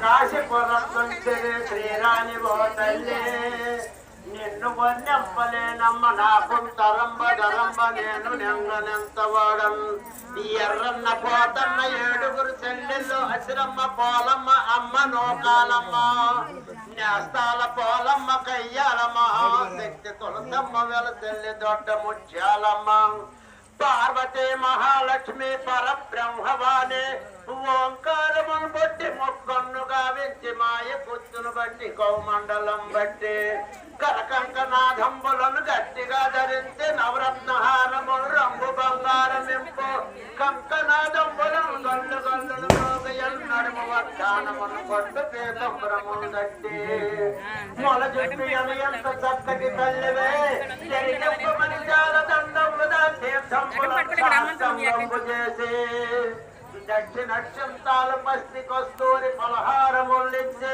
కాశీపురం శ్రీరాణి పోతల్లే నిన్ను వన్నెప్పలేనమ్మ నాకు తరంబ నేను నెంగనెంత వాడను ఎర్రన్న పోతన్న ఏడుగురు చెల్లెళ్ళు అసిరమ్మ పోలమ్మ అమ్మ నోకాలమ్మ నేస్తాల పోలమ్మ కయ్యాలమ్మ శక్తి తులసమ్మ వెల చెల్లి దొడ్డ ముత్యాలమ్మ పార్వతి మహాలక్ష్మి పరబ్రహ్మవాణి ఓంకారమును బట్టి మొక్కన్ను గావించి మాయ పుత్తును బట్టి కౌమండలం బట్టి కరకంకనాథంబులను గట్టిగా ధరించి నవరత్నహారములు రంగు బంగారమింపు కంకనాథంబులను గల్లు గల్లులు రోగయల్ నడుము వడ్డానమును కొట్టు పీతంబరమును గట్టి మొల జుట్టు ఎంత చక్కటి తల్లివే జరిగమ్మని జాల దండములు తీర్థంబులు చేసి దక్షిణక్షంతాలు పస్తి కస్తూరి పలహారములిచ్చి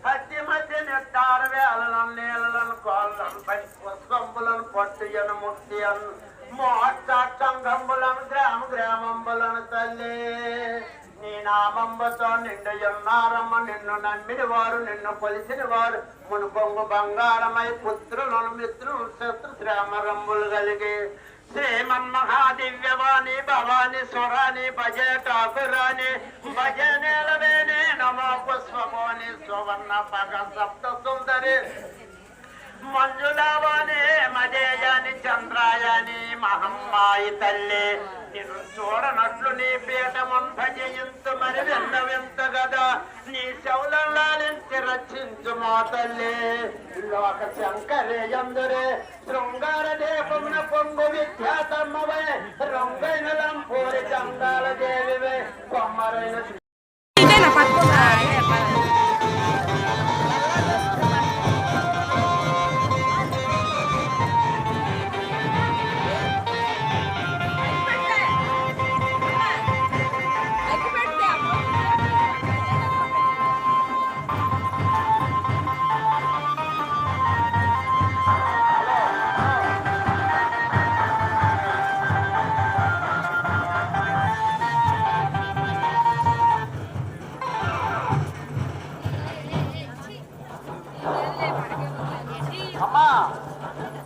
హత్తి మధ్య నెట్టారు వేలను నీళ్ళను కోళ్ళను పుష్పంబులను పట్టుయను ముక్తియను మోక్షాక్షంగంబులను గ్రామంబులను తల్లి నీ నామంబతో నిండున్నారమ్మ నిన్ను నమ్మిన వారు నిన్ను కొలిసిన వారు మునుకొంగు బంగారమై పుత్రులను మిత్రులు శత్రు శ్రామరంబులు కలిగి శ్రీమన్మహాదివ్యవాణి భవాని స్వరాని భజే ఠాకురాని భజే నేలవేణి నమో పుష్పమోని సువర్ణ పగ సప్త సుందరి మంజులావాణి మజేయాని చంద్రాయాని మహమ్మాయి తల్లి నిన్ను చూడనట్లు నీ పీఠమున్ భజయించు మరి వింత గదా నీ శౌలాలించి రక్షించు మా తల్లి లోక శంకరే ఎందురే శృంగార దేవమున పొంగు విఖ్యాతమ్మవే రంగైన లంపూరి చందాల దేవివే కొమ్మరైన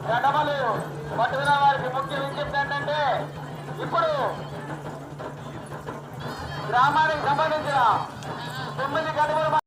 గడవలు పట్టుకున్న వారికి ముఖ్య విజ్ఞప్తి ఏంటంటే ఇప్పుడు గ్రామానికి సంబంధించిన 9 గడవలు